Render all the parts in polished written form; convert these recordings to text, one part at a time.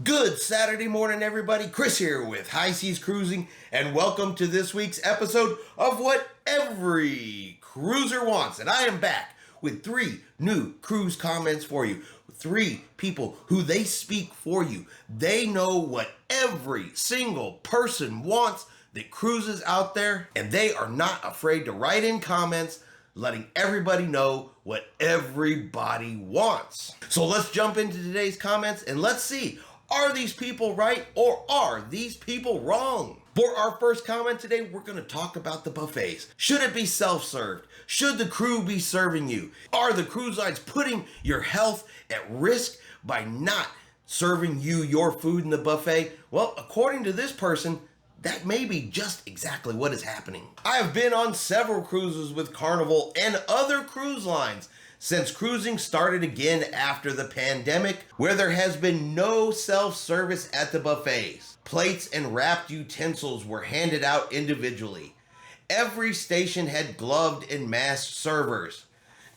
Good Saturday morning, everybody. Chris here with High Seas Cruising, and welcome to this week's episode of What Every Cruiser Wants. And I am back with 3 new cruise comments for you. 3 people who they speak for you. They know what every single person wants that cruises out there, and they are not afraid to write in comments letting everybody know what everybody wants. So let's jump into today's comments and let's see, are these people right or are these people wrong? For our first comment today, we're going to talk about the buffets. Should it be self-served? Should the crew be serving you? Are the cruise lines putting your health at risk by not serving you your food in the buffet? Well, according to this person, that may be just exactly what is happening. I have been on several cruises with Carnival and other cruise lines since cruising started again after the pandemic, where there has been no self-service at the buffets. Plates and wrapped utensils were handed out individually. Every station had gloved and masked servers.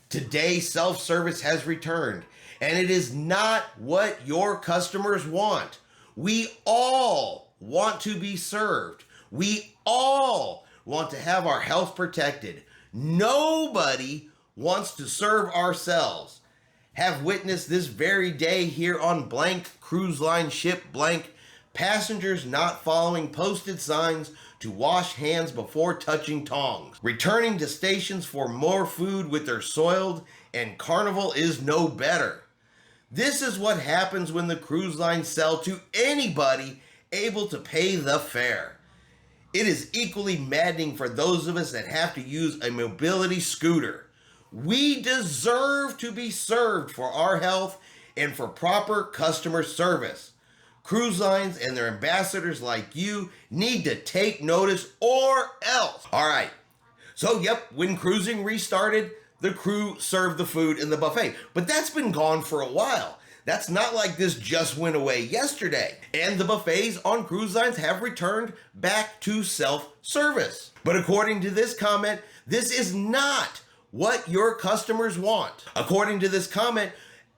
Today, self-service has returned, and it is not what your customers want. We all want to be served. We all want to have our health protected. Nobody wants to serve ourselves. Have witnessed this very day here on blank cruise line ship blank, passengers not following posted signs to wash hands before touching tongs, returning to stations for more food with their soiled, and Carnival is no better. This is what happens when the cruise lines sell to anybody able to pay the fare. It is equally maddening for those of us that have to use a mobility scooter. We deserve to be served for our health and for proper customer service. Cruise lines and their ambassadors like you need to take notice or else. All right. So, when cruising restarted, the crew served the food in the buffet. But that's been gone for a while. That's not like this just went away yesterday. And the buffets on cruise lines have returned back to self-service. But according to this comment, this is not what your customers want. According to this comment,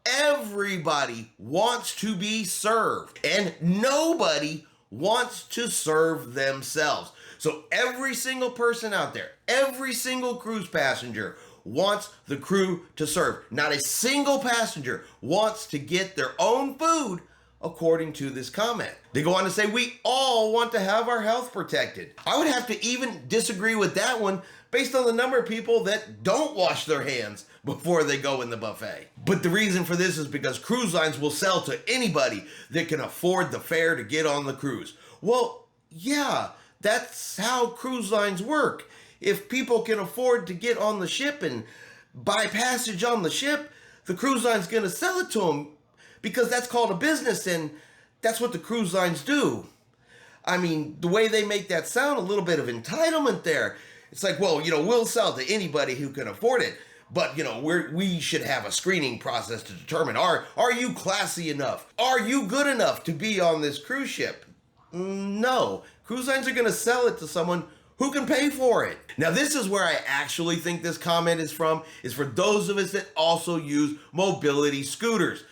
everybody wants to be served and nobody wants to serve themselves. So every single person out there, every single cruise passenger wants the crew to serve. Not a single passenger wants to get their own food, according to this comment. They go on to say, we all want to have our health protected. I would have to even disagree with that one based on the number of people that don't wash their hands before they go in the buffet. But the reason for this is because cruise lines will sell to anybody that can afford the fare to get on the cruise. Well, yeah, that's how cruise lines work. If people can afford to get on the ship and buy passage on the ship, the cruise line's going to sell it to them because that's called a business and that's what the cruise lines do. I mean, the way they make that sound, a little bit of entitlement there. It's like, well, we'll sell to anybody who can afford it, but, we should have a screening process to determine, are you classy enough? Are you good enough to be on this cruise ship? No. Cruise lines are going to sell it to someone who can pay for it. Now, this is where I actually think this comment is from, is for those of us that also use mobility scooters.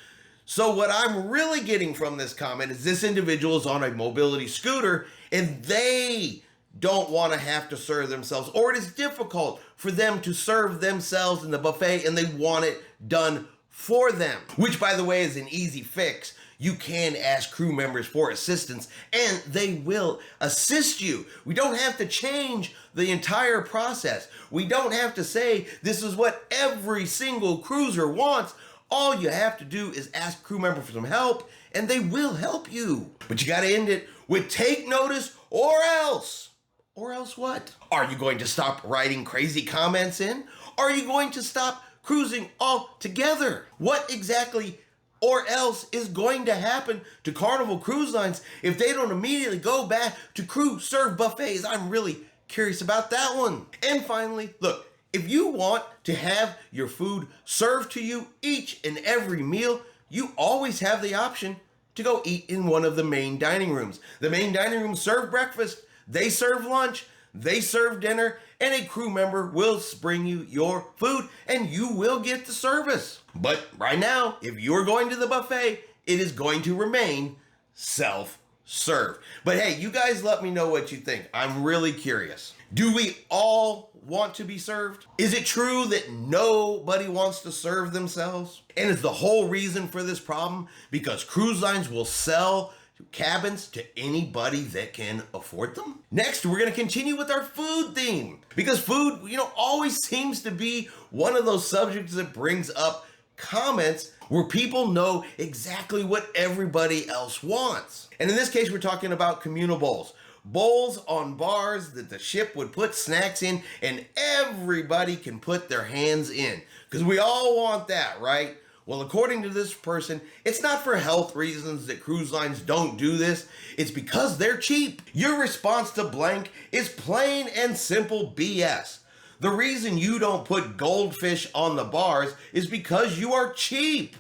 So what I'm really getting from this comment is this individual is on a mobility scooter and they don't want to have to serve themselves, or it is difficult for them to serve themselves in the buffet and they want it done for them, which, by the way, is an easy fix. You can ask crew members for assistance and they will assist you. We don't have to change the entire process. We don't have to say this is what every single cruiser wants. All you have to do is ask crew member for some help and they will help you. But you got to end it with take notice or else. Or else what? Are you going to stop writing crazy comments in? Are you going to stop cruising altogether? What exactly or else is going to happen to Carnival Cruise Lines if they don't immediately go back to crew serve buffets? I'm really curious about that one. And finally, look, if you want to have your food served to you each and every meal, you always have the option to go eat in one of the main dining rooms. The main dining rooms serve breakfast, they serve lunch, they serve dinner, and a crew member will bring you your food and you will get the service. But right now, if you're going to the buffet, it is going to remain self-serve. But hey, you guys let me know what you think. I'm really curious. Do we all want to be served? Is it true that nobody wants to serve themselves? And is the whole reason for this problem because cruise lines will sell cabins to anybody that can afford them? Next, we're going to continue with our food theme because food, always seems to be one of those subjects that brings up comments where people know exactly what everybody else wants. And in this case, we're talking about communal bowls. Bowls on bars that the ship would put snacks in and everybody can put their hands in. Because we all want that, right? Well, according to this person, it's not for health reasons that cruise lines don't do this. It's because they're cheap. Your response to blank is plain and simple BS. The reason you don't put goldfish on the bars is because you are cheap.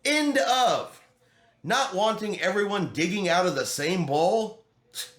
End of. Not wanting everyone digging out of the same bowl?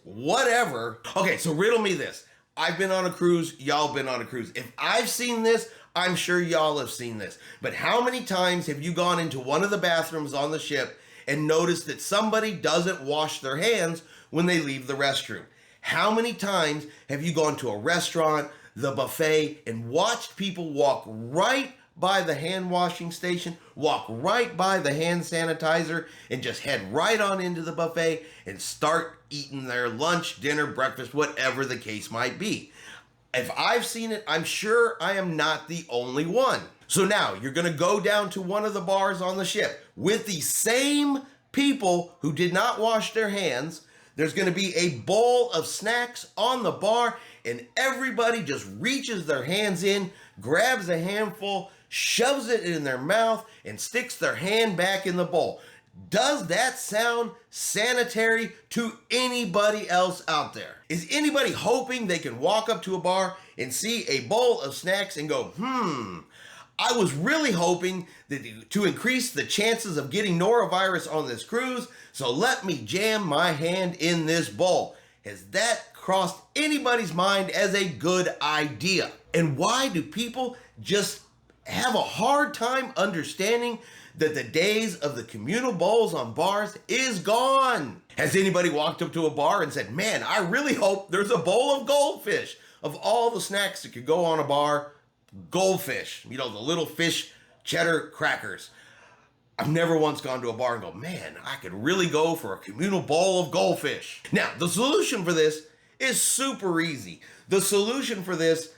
Whatever. Okay, so riddle me this. I've been on a cruise, y'all been on a cruise. If I've seen this, I'm sure y'all have seen this. But how many times have you gone into one of the bathrooms on the ship and noticed that somebody doesn't wash their hands when they leave the restroom? How many times have you gone to a restaurant, the buffet, and watched people walk right by the hand washing station, walk right by the hand sanitizer, and just head right on into the buffet and start eating their lunch, dinner, breakfast, whatever the case might be? If I've seen it, I'm sure I am not the only one. So now you're going to go down to one of the bars on the ship with the same people who did not wash their hands. There's going to be a bowl of snacks on the bar, and everybody just reaches their hands in, grabs a handful, shoves it in their mouth, and sticks their hand back in the bowl. Does that sound sanitary to anybody else out there? Is anybody hoping they can walk up to a bar and see a bowl of snacks and go, I was really hoping that to increase the chances of getting norovirus on this cruise, so let me jam my hand in this bowl. Has that crossed anybody's mind as a good idea? And why do people just have a hard time understanding that the days of the communal bowls on bars is gone? Has anybody walked up to a bar and said, man, I really hope there's a bowl of goldfish? Of all the snacks that could go on a bar, goldfish, the little fish cheddar crackers. I've never once gone to a bar and go, man, I could really go for a communal bowl of goldfish. Now, the solution for this is super easy. The solution for this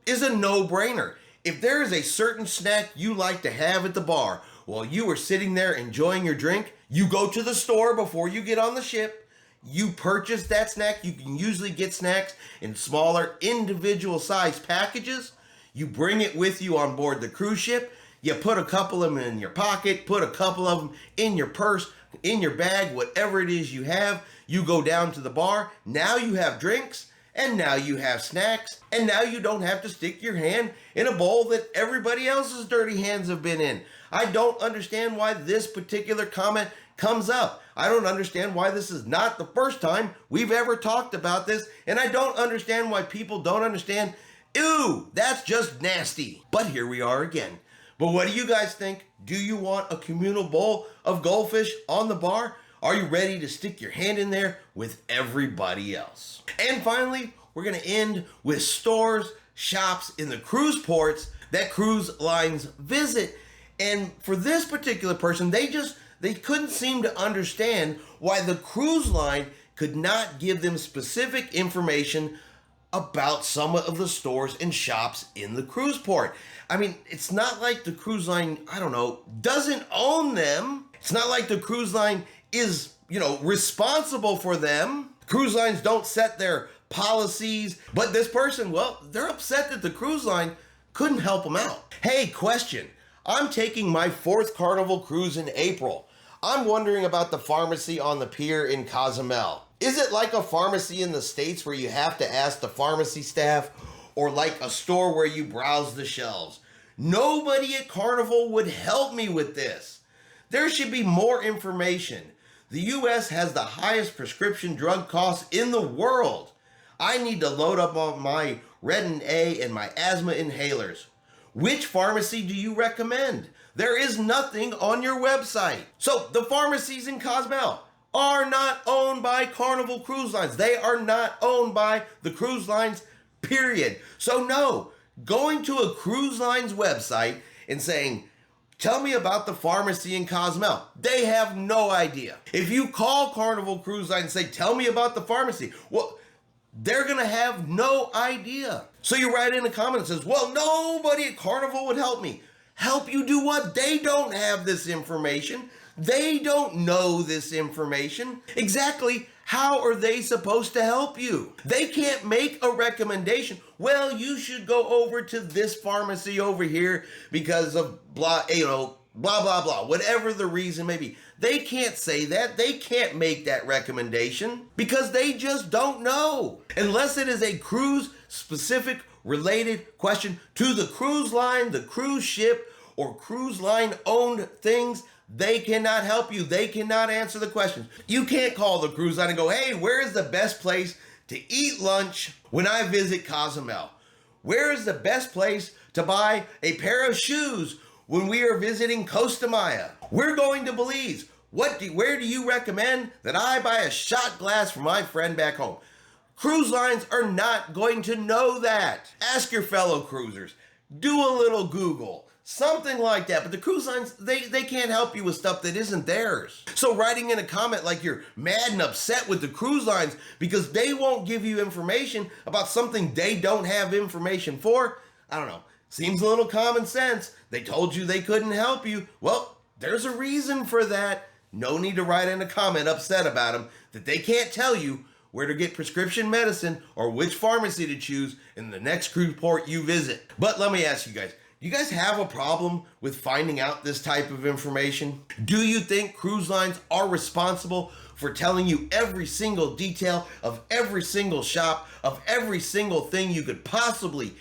is a no-brainer. If there is a certain snack you like to have at the bar while you are sitting there enjoying your drink, you go to the store before you get on the ship, you purchase that snack. You can usually get snacks in smaller individual size packages. You bring it with you on board the cruise ship. You put a couple of them in your pocket, put a couple of them in your purse, in your bag, whatever it is you have. You go down to the bar. Now you have drinks, and now you have snacks, and now you don't have to stick your hand in a bowl that everybody else's dirty hands have been in. I don't understand why this particular comment comes up. I don't understand why this is not the first time we've ever talked about this, and I don't understand why people don't understand. Ew, that's just nasty. But here we are again. But what do you guys think? Do you want a communal bowl of goldfish on the bar? Are you ready to stick your hand in there with everybody else? And finally, we're going to end with stores, shops in the cruise ports that cruise lines visit. And for this particular person, they couldn't seem to understand why the cruise line could not give them specific information about some of the stores and shops in the cruise port. I mean, it's not like the cruise line, doesn't own them. It's not like the cruise line is, responsible for them. Cruise lines don't set their policies. But this person, they're upset that the cruise line couldn't help them out. Hey, question. I'm taking my 4th Carnival cruise in April. I'm wondering about the pharmacy on the pier in Cozumel. Is it like a pharmacy in the States where you have to ask the pharmacy staff, or like a store where you browse the shelves? Nobody at Carnival would help me with this. There should be more information. The U.S. has the highest prescription drug costs in the world. I need to load up on my Retin A and my asthma inhalers. Which pharmacy do you recommend? There is nothing on your website. So the pharmacies in Cozumel, are not owned by Carnival Cruise Lines. They are not owned by the cruise lines, period. So no, going to a cruise line's website and saying, tell me about the pharmacy in Cozumel, they have no idea. If you call Carnival Cruise Line and say, tell me about the pharmacy, well, they're gonna have no idea. So you write in a comment that says, well, nobody at Carnival would help me. Help you do what? They don't have this information. They don't know this information. Exactly how are they supposed to help you? They can't make a recommendation. Well, you should go over to this pharmacy over here because of blah, blah, blah, blah, whatever the reason may be. They can't say that. They can't make that recommendation because they just don't know. Unless it is a cruise specific related question to the cruise line, the cruise ship, or cruise line owned things, they cannot help you. They cannot answer the questions. You can't call the cruise line and go, hey, where is the best place to eat lunch when I visit Cozumel? Where is the best place to buy a pair of shoes when we are visiting Costa Maya? We're going to Belize. Where do you recommend that I buy a shot glass for my friend back home? Cruise lines are not going to know that. Ask your fellow cruisers. Do a little Google. Something like that. But the cruise lines, they can't help you with stuff that isn't theirs. So writing in a comment like you're mad and upset with the cruise lines because they won't give you information about something they don't have information for, I don't know. Seems a little common sense. They told you they couldn't help you. Well, there's a reason for that. No need to write in a comment upset about them that they can't tell you where to get prescription medicine or which pharmacy to choose in the next cruise port you visit. But let me ask you guys, do you guys have a problem with finding out this type of information? Do you think cruise lines are responsible for telling you every single detail of every single shop, of every single thing you could possibly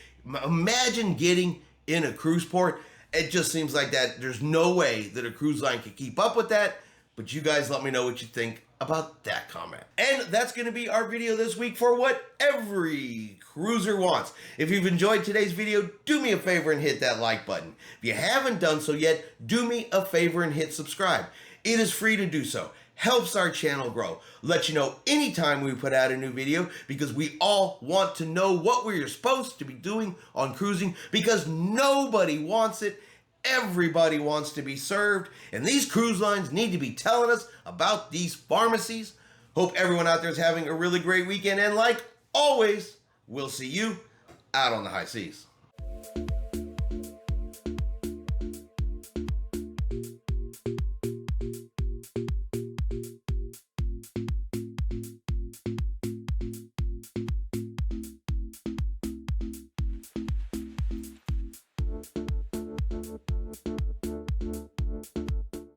imagine getting in a cruise port? It just seems like that there's no way that a cruise line can keep up with that. But you guys let me know what you think about that comment. And that's going to be our video this week for what every cruiser wants. If you've enjoyed today's video, do me a favor and hit that like button. If you haven't done so yet, do me a favor and hit subscribe. It is free to do so. Helps our channel grow. Let you know anytime we put out a new video because we all want to know what we're supposed to be doing on cruising because nobody wants it. Everybody wants to be served, and these cruise lines need to be telling us about these pharmacies. Hope everyone out there is having a really great weekend, and like always, we'll see you out on the high seas.